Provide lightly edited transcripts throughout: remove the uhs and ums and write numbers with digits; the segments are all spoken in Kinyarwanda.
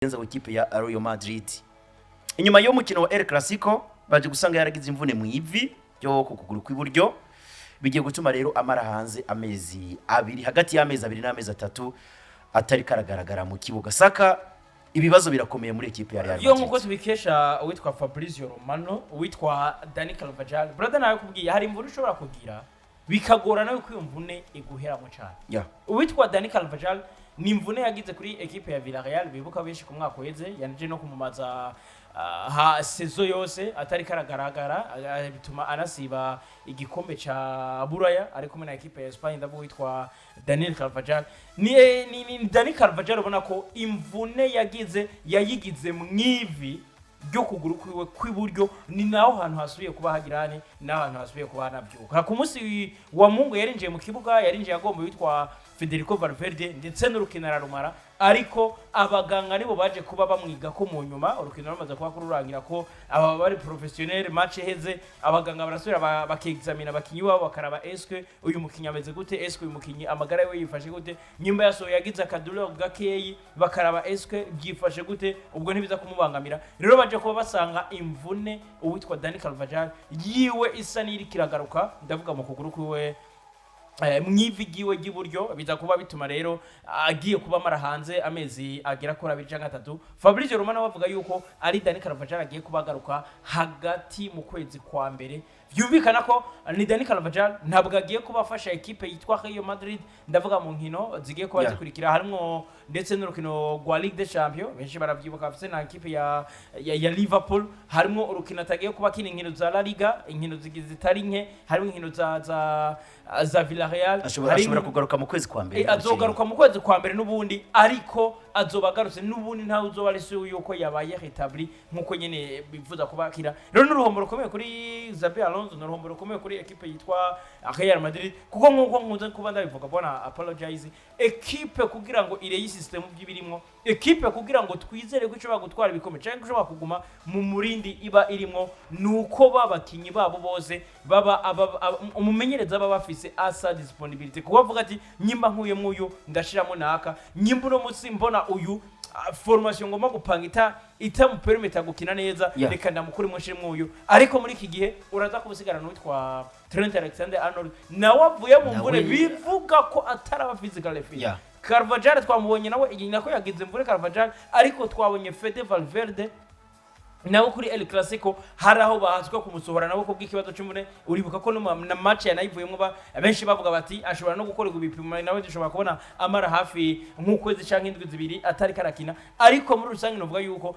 yenza w'ikipe ya Real Madrid. Inyuma yo mukino wa El Clasico baje gusanga yaragize imvune mu ivi yo kukuguru kw'iburyo bigiye gutuma rero amara hanze amezi abiri hagati y'amezi abiri n'amezi atatu atari karagaragara mu kibuga. Saka ibibazo birakomeye muri ekipe ya Real Madrid. Yo nkuko tubikesha witwa Fabrizio Romano, witwa Dani Carvajal. Brother nawe kubwiye hari imvune ushobora kugira bikagorana yuko iyo mvune iguheramo cyane. Yeah. Witwa Dani Carvajal ni imvune yagize kuri ekipe ya Villarreal bibuka benshi ku mwaka weze yanje no kumumaza ha sezo yose atari karagaragara bituma anasiba igikombe ca Buraya ari kumwe na ekipe ya Espagne ndabo witwa Dani Carvajal. Ni Dani Carvajal ubona ko imvune yayigize mwivi byo kuguru kwiwe kw'iburyo ni naho hantu hasubiye kuba hagirane naho hantu hasubiye kuba hanabyuka. Ku munsi wa Mungu yarinjiye mu kibuga yarinjiye agomba witwa Federico Valverde ndetse n'urukino ararumara, ariko abaganga nibo baje kuba bamwiga ko mu nyuma urukino rumaze kuba kururangira ko aba bari professionnel match heze abaganga barasubira bakexamina bakinyi babo bakaraba eske uyu mukinyi ameze gute, eske uyu mukinyi amagara we yifashe gute, nyimba yaso yagize akaduro gakeyi bakaraba eske byifashe gute, ubwo ntibiza kumubangamira. Rero baje kuba basanga imvune uwitwa Dani Carvajal yiwe isa n'iri kiragaruka ndavuga mu kuguru kwiwe mwivi giwe giburyo biza kuba bituma rero agiye kuba mara hanze amezi agera kuri 2 cyangwa 3. Fabrizio Romano bavuga yuko ari Dani Carvajal agiye kubagaruka hagati mu kwezi kwa mbere. Byumvikana ko ni Dani Carvajal ntabwo agiye kubafasha ekipe yitwa Real Madrid ndavuga mu nkino zigiye kuba zikurikira harimo ndetse n'urukino rwa Ligue des Champions benshi baravyibuka afite na ekipe ya Liverpool, harimo urukino atagiye kuba kini nkino za La Liga, inkino zitari nke, harimo inkino za Villarreal. Ashobora kugaruka mu kwezi kwa mbere. Azogaruka mu kwezi kwa mbere n'ubundi, ariko azobagarutse n'ubundi ntawe uzoba ari suyo yuko yabaye rétabli nkuko nyene bivuza kubakira. Rero n'uruhombo rukomeye kuri Xabi Alonso, n'uruhombo rukomeye kuri ekipe yitwa Real Madrid, kuko nkuko nkunze kuba ndabivuga bona apologize ekipe kugira ngo ire system by'ibirimo, ekipe kugira ngo twizere ko ishobora gutwara ibikombe cyangwa ishobora kuguma mu murindi iba irimo, nuko babakinyi babo bose baba umumenyereza baba bafise asa disponibility kuko bavuga ati nyimba nkuye muyu ndashiramo naka, nyimba no mutsi mbona uyu formation ngoma gupanga ita mu perimeter gukina neza reka ndamukuri mwinshi muyu, ariko muri iki gihe uraza kubusigara n'utwa Trent Alexander-Arnold nawe avuye mu mvune bivuga ko ataraba physical fit. Carvajal twamubonye nawe nako yagize imvune Carvajal, ariko twabonye Fede Valverde nawe kuri El Clasico haraho bahazwe kumusohora nawe ko bw'ikibazo cy'imvune. Uribuka ko no na match yanayivuyemo benshi bavuga bati ashobora no gukorerwa ibipimo nawe dushobora kubona amara hafi nk'ukwezi cyangwa indwi zibiri atari karakina, ariko muri rusange novuga yuko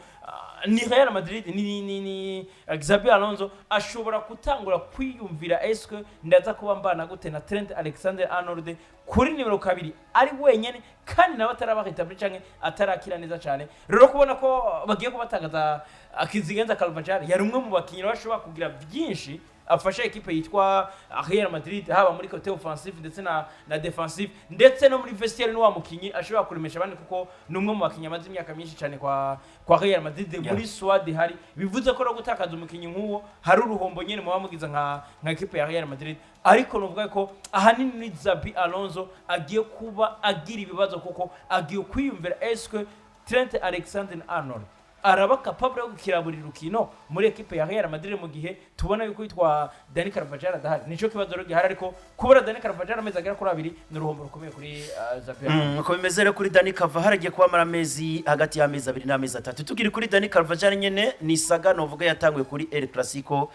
ni Real Madrid ni Xabi Alonso ashobora kutangura kwiyumvira eske ndaza kuba mbana gute na Trent Alexander-Arnold kuri nimero 2 ari wenyene kandi nawe atarabahita cyangwa atarakira neza cyane. Rero kubona ko bagiye kubatagaza Agize Carvajal yari umwe mu bakinyi bashobora kugira byinshi afasha ekipe yitwa Real Madrid haba muri côté offensive ndetse na defensive ndetse no muri vestiaire no wa mukinyi ashobora kuremesha abandi kuko numwe mu bakinyi amaze imyaka myinshi cyane kwa Real Madrid muri squad hari bivuze ko no gutakaza umukinyi nk'uwo hari uruhombo nyene mu bamugiza nka ekipe ya Real Madrid, ariko novuga ko ahanini ni Xabi Alonso agiye kuba agira ibibazo kuko agiye kwiyumvira eske Trent Alexander-Arnold araba capable yo gukirabura rukino muri ekipe ya Real Madrid mu gihe tubona yuko yitwa Dani Carvajal adahari. Nico kibazo rero gihari, ariko kubura Dani Carvajal amezi agera kuri 2 n'uruhombo rukomeye kuri Xabi. Uko bimeze rero kuri Dani Carvajal agiye kuba mara amezi hagati y'amezi 2 n'amezi 3. Tugiri kuri Dani Carvajal nyene ni saga novuga yatanguye kuri El Clasico.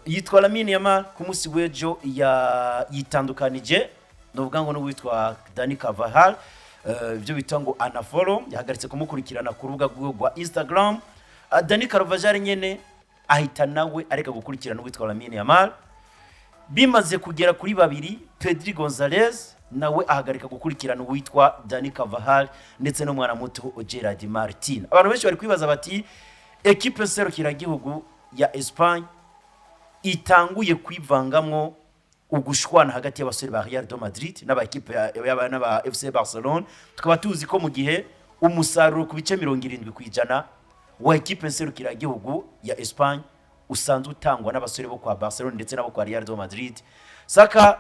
Yitwa Lamine Yamal ku munsi w'ejo yitandukanije novuga ngo n'uwitwa Dani Carvajal ibyo bitango anafollow yahagaritse kumukurikirana ku rubuga rwa Instagram. Dani Carvajal nyene ahita nawe areka gukurikirana uwitwa Lamine Yamal. Bimaze kugera kuri 2 Pedri Gonzalez nawe ahagarika gukurikirana uwitwa Dani Carvajal ndetse no mwana muto Gerard Martin. Abantu benshi bari kwibaza bati equipe serukira gihugu ya Espagne itanguye kwivangamwo ugushwana hagati y'abasore ba Real Madrid n'aba equipe y'abana ba FC Barcelona. Tukaba tuzi ko mu gihe umusaruro ku bice 70% wa equipe serukira gihugu ya Espagne usanzwe utangwa n'abasore bo kwa Barcelona ndetse nabo kwa Real Madrid. Saka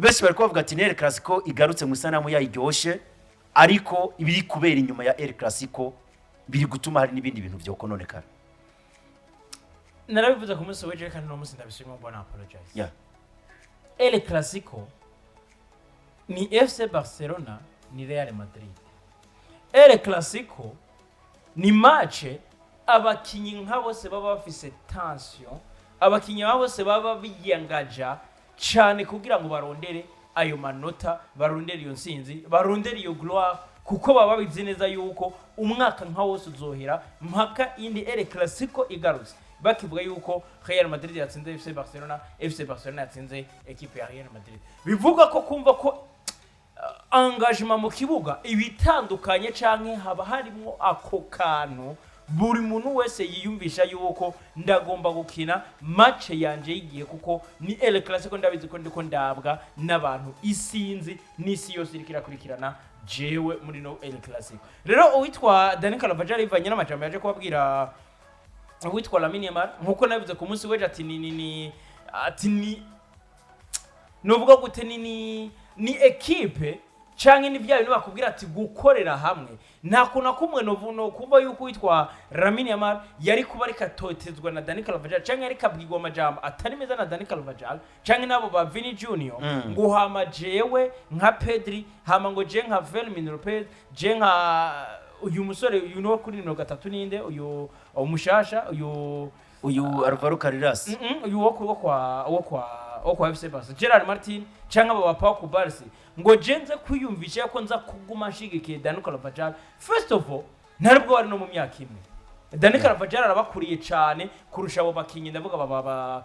bese bari kuvuga ati El Clasico igarutse mu sanamu yayiryoshe ariko ibiri kubera inyuma ya El Clasico biri gutuma hari n'ibindi bintu byo kononekara. Narabivuze ku munsi w'ejo kandi no munsi ndabishimira mbona apologize. Yeah. El Clasico ni FC Barcelona ni Real Madrid. El Clasico ni match abakinyi nka bose baba bafise tension, abakinyi bose baba biyangaja cyane kugira ngo barondere ayo manota, barondere iyo nsinzi, barondere iyo gloire, kuko baba bizi neza yuko umwaka nka wose uzohera mpaka indi El Clasico igarutse bakivuga yuko Real Madrid yatsinze FC Barcelona, FC Barcelona yatsinze equipe ya Real Madrid. Bivuga ko kumva ko engagement mu kibuga ibitandukanye canke haba harimo ako kantu buri muntu wese yiyumvisha yuko ndagomba gukina match yanje yigiye, kuko ni El Clasico ndabizi ko ndiko ndabwa n'abantu isinzi n'isi yose irikira kurikirana jewe muri no El Clasico. Rero uwitwa Dani Carvajal ivanye n'amajambo yaje kubabwira uwitwa Lamine Yamal nkuko nabivuze ku munsi w'ejo ati novuga gute ni equipe canke ni bya bintu bakubwira ati gukorera hamwe. Nta kuna kumwe no kumva yuko witwa Lamine Yamal yari kuba ari katotezwa na Dani Carvajal canke yari kabwirwa amajambo atari meza na Dani Carvajal canke nabo ba Vini Junior ngo hama jewe nka Pedri, hama ngo je nka Fermin Lopez, je nka uyu musore uyu no kuri 3 ninde uyu umushasha uyu Alvaro Carreras uyu wo kwa FC Barcelona Gerard Martin cyangwa aba Pau Kubarsi ngo jenze kwiyumvisha ko nza kuguma nshigikiye Dani Carvajal. First of all ntaribwo bari no mu myaka imwe. Dani Carvajal arabakuriye cyane kurusha abo bakinyi ndavuga ba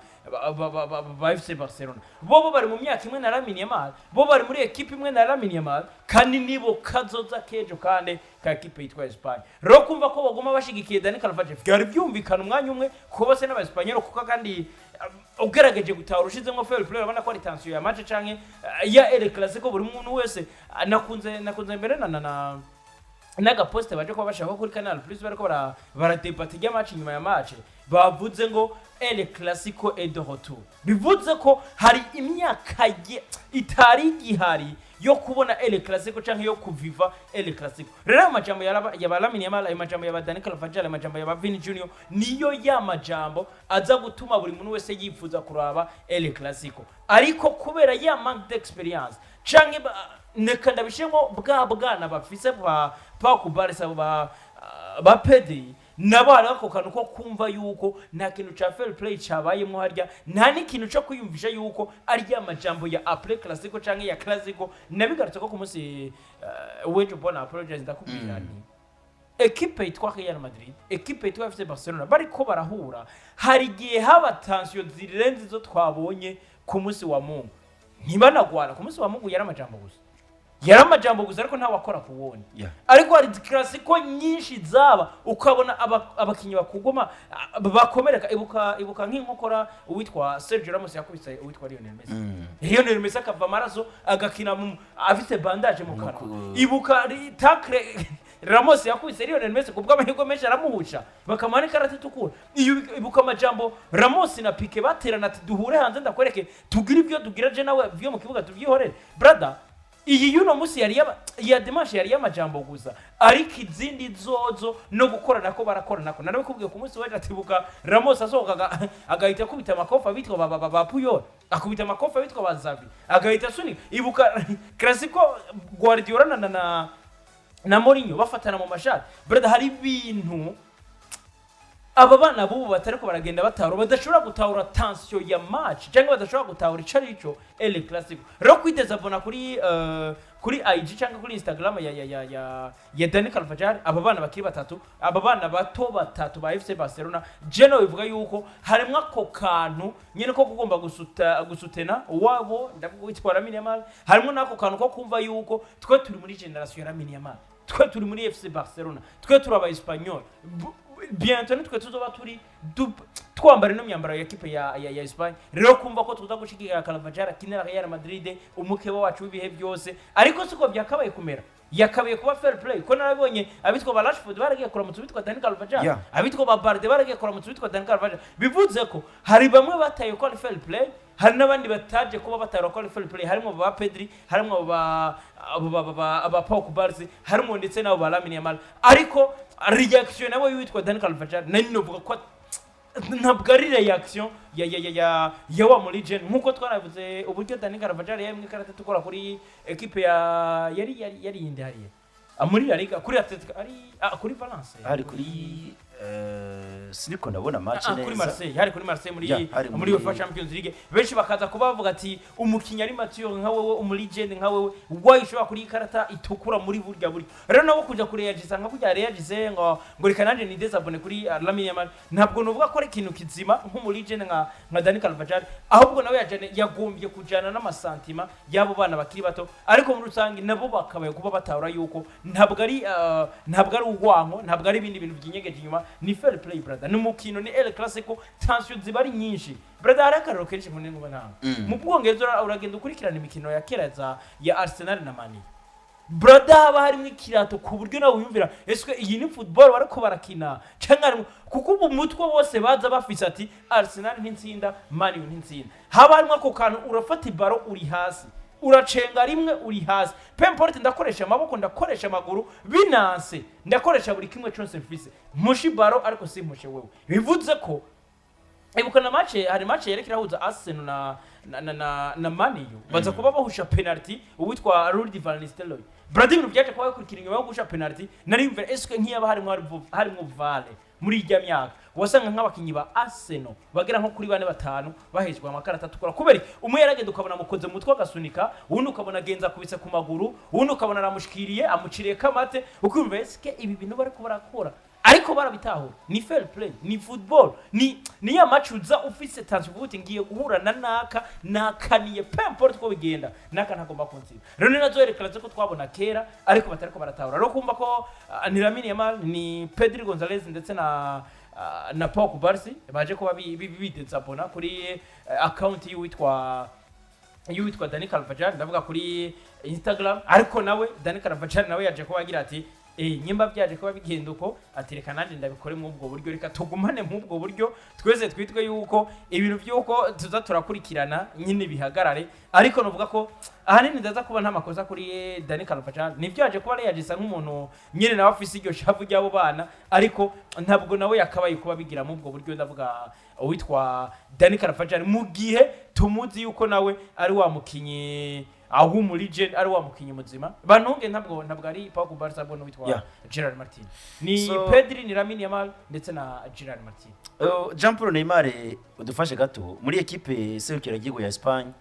FC Barcelona. Bo bari mu myaka imwe na Lamine Yamal, bo bari muri equipe imwe na Lamine Yamal, kandi nibo kazoza kejo kandi ka equipe yitwa Espagne. Ro kumva ko bagoma bashigikiye Dani Carvajal byari byumvikana umwanya umwe ko bose n'Abanyespanyol, kuko kandi ugerageje gutahura ushizemo fair play abana ko ari tension ya match canke ya El Clasico buri muntu wese nakunze mbere naga poste baje ko bashaka kuri Canal Plus bariko baradebate ya match nyuma ya match bavuze ngo El Clasico est de retour. Bivuze ko hari imyaka itari gihari yo kubona El Clasico canke yo kuviva El Clasico. Rero amajambo ya Lamine Yamal, amajambo ya Dani Carvajal, amajambo ya Vini Junior niyo ya majambo aza gutuma buri muntu wese yifuza kuraba El Clasico. Ariko kubera ya manque d'experience canke neka ndabishemo bwana bafise pa kubarisa ba Pedri nabara ko kantu ko kumva yuko nta kintu cha fair play cyabayemo harya, nta n'ikintu cyo kwiyumvisha yuko ari ya majambo ya après Clasico canke ya Clasico. Nabigarutse ko ku munsi w'ejo bona apologize ndakubwira ni equipe yitwa Real Madrid, equipe yitwa FC Barcelona bariko barahura, hari gihe haba tension zirenze zo twabonye ku munsi wa Mungu. Ntibanagwana ku munsi wa Mungu yaramajambo gusa ariko nta wakora kuwoni. Ariko hari Clasico nyinshi zaba ukabona abakinyi bakugoma bakomereka. Ibuka nk'inkokora uwitwa Sergio Ramos yakubise uwitwa Lionel Messi. Lionel Messi akava amaraso agakina afite bandage mu kanwa. Ibuka tackle Ramos yakubise Lionel Messi kubwa amahirwe menshi aramuhusha bakamana karate tukura. Ibuka amajambo Ramos na Pique baterana ati duhure hanze ndakwereke tugira ibyo tugira je nawe byo mu kibuga tubyihorere brother. Iyi yuno musi ya Dimanche yari y'amajambo gusa, ariko izindi zozo no gukorana ko barakorana ko. Narabe kubwiye ku munsi waje atibuka Ramos asohoka agahita kubita amakofa bitwa ba Puyol, akubita amakofa bitwa ba Xavi, agahita suni. Ibuka Clasico Guardiola na Mourinho bafatana mu mashati brother. Hari ibintu aba bana bubu batariko baragenda batahura, badashobora gutahura tension ya match cyangwa badashobora gutahura icarico El Clasico. Ro kwiteza bona kuri IG cyangwa kuri Instagram ya Dani Carvajal, aba bana bakiri batatu, aba bana bato batatu ba FC Barcelona jeno bivuga yuko harimo ako kantu nyene ko kugomba gusutena wabo ndavuga witwa Lamine Yamal. Harimo nako kantu ko kumva yuko twe turi muri generation ya Lamine Yamal, twe turi muri FC Barcelona, twe turi aba Espanyol. Bientôt twe tuzoba turi twambara no myambaro ya equipe ya Espagne. Rero kumva ko tuza gushikira Carvajal akinira Real Madrid umukeba wacu w'ibihe byose, ariko siko byakabaye kumera. Yakabaye kuba fair play ko narabonye abitwa ba Rashford baragiye kora mutsu bitwa Dani Carvajal, abitwa ba Barde baragiye kora mutsu bitwa Dani Carvajal. Bivuze ko hari bamwe bataye ko ari fair play, hari n'abandi bataje kuba batara ko fair play harimo ba Pedri harimo aba Pau Barzi harimo ndetse nabo ba Lamine Yamal ariko reaction nabo yitwa Dani Carvajal nani novuga ko ntabwo ari reaction ya wa muri gen nkuko twaravuze uburyo Dani Carvajal yemwe karate tukora kuri equipe yari yindi hariye muri La Liga kuri Atletico ari kuri Valence hari kuri siniko ndabona match neza kuri Marseille hari kuri Marseille muri UEFA Champions League benshi bakaza kuba bavuga ati umukinya ari mature nka wewe umulegend nka wewe wayishobora kuri karata itukura muri burya rero nabo kuja kuri Agize nka kujya Agize ngo reka nanje ni desabone kuri Lamine Yamal ntabwo novuga ko ari ikintu kizima nk'umulegend nka Dani Carvajal ahubwo nawe yagombye kujana n'amasantima yabo bana bakiri bato ariko muri rusangi nabo bakabaye kuba batahura yuko ntabwo ari ugwanko ntabwo ari ibindi bintu byinyegeje inyuma ni fair play brother ni mukino ni El Clasico tension zibari nyinshi brother arakararo kenshi munene ngo nta mu Bwongereza uragenda ukurikirana imikino ya kera ya Arsenal na Man brother haba harimo ikirato ku buryo nawe uyumvira eswe iyi ni football barako barakina cyangwa kuko umutwe wose baza bafise ati Arsenal ntintsinda Man ntintsinda haba harimo ako kantu urafata ibaro uri hasi uracenga rimwe uri hasi pemporte ndakoresha amaboko ndakoresha amaguru binanse ndakoresha buri kimwe cyose mfise mushi baro ariko si mushe wewe bivuze ko ibuka na hari match yerekera huza Arsenal na Man U baza kuba bahusha penalty uwitwa Rudy van Nistelrooy Bradimir byaje kuba yakurikira inyuma yo gusha penalty nari mvere eske nkiyaba harimo vale muri ijya myaka wasanga nk'abakinyi ba Arsenal bagera nko kuri 4-5 bahejwe amakarata tukora kubera umwe yaragenda ukabona mukoze mutwe agasunika ubundi ukabona genza kubise ku maguru ubundi ukabona aramushikiriye amuciriye kamate ukumva eske ibi bintu bari kubarakora ariko barabitahura ni fair play ni football ni ya match uza ufise tansivuti ngiye guhura na nakaniye pemporte ko bigenda naka ntagomba kunsiba rero nazo yerekana ko twabona kera ariko batariko baratahura rero kumva ko ni Lamine Yamal ni Pedri Gonzalez ndetse na Pau Barzi baje kuba bidezabona kuri account y'uwitwa Dani Carvajal ndavuga kuri Instagram ariko nawe Dani Carvajal nawe yaje kuba agira ati nyimba byaje kuba bigenda uko atereka nanje ndabikore mu ubwo buryo reka tugumane mu ubwo buryo twese twitwe yuko ibintu byuko tuza turakurikirana nyine bihagarare ariko novuga ko ahanini ndaza kuba nta makosa kuri Dani Carvajal nivyo yaje kuba yagisa nk'umuntu nyine nawe afise iryo shavu ryabo bana ariko ntabwo nawe yakabaye kuba bigira mu ubwo buryo ndavuga uwitwa Dani Carvajal mu gihe tumuzi yuko nawe ari wa mukinyi aho muri gen ari wa mukinyi muzima bantunge ntabwo ari Pau Barca bono witwa Gerard Martin ni Pedri ni Lamine Yamal ndetse na Gerard Martin Jean Paul Neymar udufashe gato muri equipe serukira gigo ya Espagne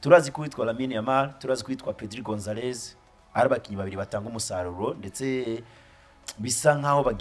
turazi ko witwa Lamine Yamal turazi ko witwa Pedri Gonzalez ari bakinyi babiri batanga umusaruro ndetse bisa nkaho